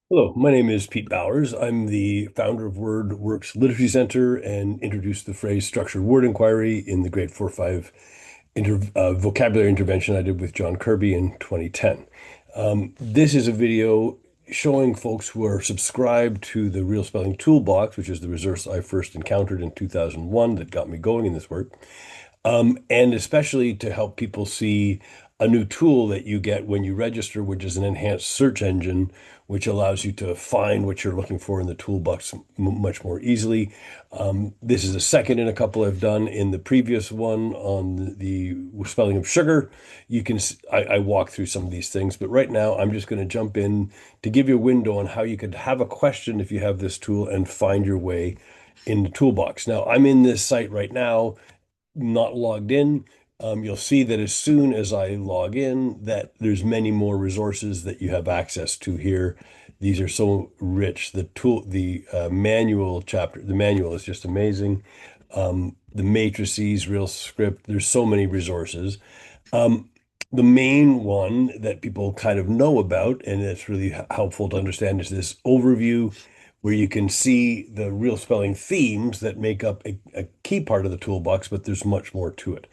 Hello, my name is Pete Bowers. I'm the founder of WordWorks Literacy Center and introduced the phrase structured word inquiry in the Great 4-5 vocabulary intervention I did with John Kirby in 2010. This is a video showing folks who are subscribed to the Real Spelling Toolbox, which is the resource I first encountered in 2001 that got me going in this work, and especially to help people see a new tool that you get when you register, which is an enhanced search engine, which allows you to find what you're looking for in the toolbox much more easily. This is a second in a couple I've done. In the previous one on the spelling of sugar, I walk through some of these things, but right now I'm just going to jump in to give you a window on how you could have a question if you have this tool and find your way in the toolbox. Now, I'm in this site right now not logged in. You'll see that as soon as I log in, that there's many more resources that you have access to here. These are so rich. The manual chapter, the manual is just amazing. The matrices, real script, there's so many resources. Um, the main one that people kind of know about, and it's really helpful to understand, is this overview where you can see the real spelling themes that make up a key part of the toolbox, but there's much more to it.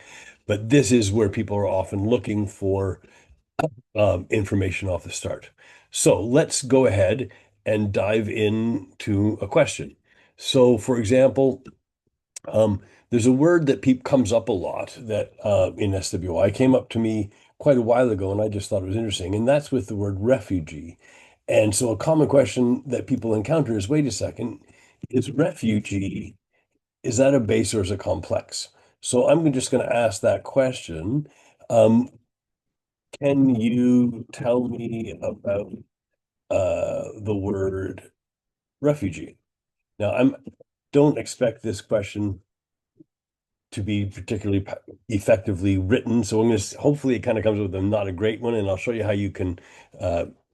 But this is where people are often looking for information off the start. So let's go ahead and dive into a question. So, for example, um, there's a word that peop comes up a lot that in SWI came up to me quite a while ago, and I just thought it was interesting, and that's with the word refugee. And so a common question that people encounter is, wait a second, is refugee, is that a base or is it complex? So I'm just going to ask that question. Um, can you tell me about the word refugee? Now, I'm don't expect this question to be particularly effectively written. So I'm going to hopefully it kind of comes with a not a great one, and I'll show you how you can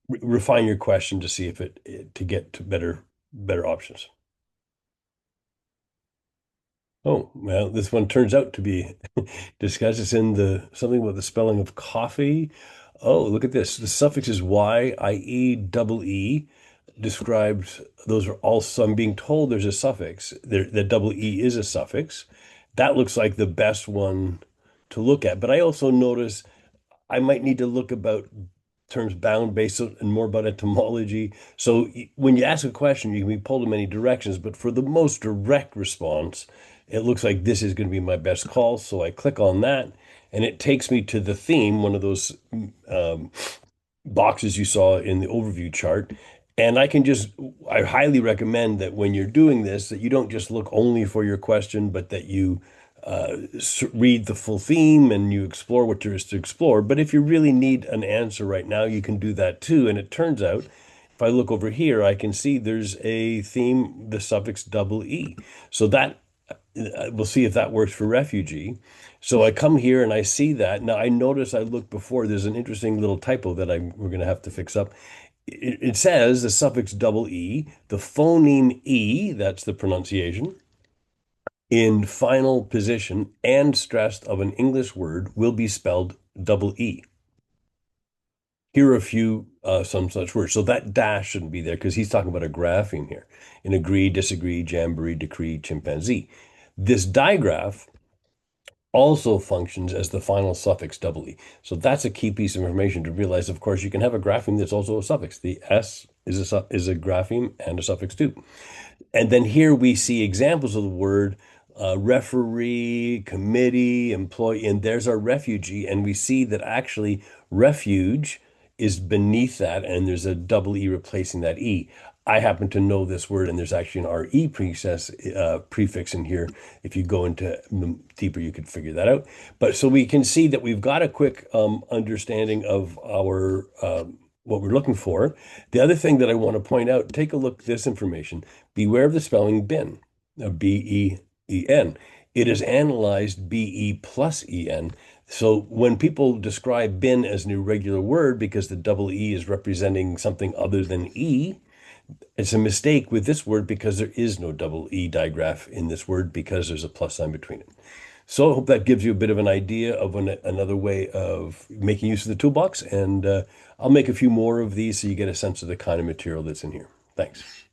refine your question to see if to get to better options. Oh, well, this one turns out to be discussed. It's in the something about the spelling of coffee. Oh, look at this. The suffix is Y, I-E, double E describes those are also, I'm being told there's a suffix. That double E is a suffix. That looks like the best one to look at. But I also notice I might need to look about terms bound, base, and more about etymology. So when you ask a question, you can be pulled in many directions, but for the most direct response, it looks like this is going to be my best call. So I click on that, and it takes me to the theme, one of those um, boxes you saw in the overview chart. And I highly recommend that when you're doing this, that you don't just look only for your question, but that you read the full theme and you explore what there is to explore. But if you really need an answer right now, you can do that too. And it turns out, if I look over here, I can see there's a theme, the suffix double E. So that we'll see if that works for refugee. So I come here and I see that. Now I notice I looked before, there's an interesting little typo that we're going to have to fix up. It says the suffix double E, the phoneme E, that's the pronunciation, in final position and stressed of an English word will be spelled double E. Here are a few some such words. So that dash shouldn't be there because he's talking about a grapheme here. In agree, disagree, jamboree, decree, chimpanzee. This digraph also functions as the final suffix double E. So that's a key piece of information to realize. Of course, you can have a grapheme that's also a suffix. The S is a grapheme and a suffix too. And then here we see examples of the word referee, committee, employee, and there's our refugee. And we see that actually refuge is beneath that, and there's a double E replacing that E. I happen to know this word, and there's actually an RE prefix in here. If you go into deeper, you could figure that out. But so we can see that we've got a quick understanding of our what we're looking for. The other thing that I want to point out, take a look at this information. Beware of the spelling bin, B-E-E-N. It is analyzed B-E plus E-N. So when people describe bin as an irregular word because the double E is representing something other than E, it's a mistake with this word because there is no double E digraph in this word because there's a plus sign between it. So I hope that gives you a bit of an idea of another way of making use of the toolbox. And I'll make a few more of these so you get a sense of the kind of material that's in here. Thanks.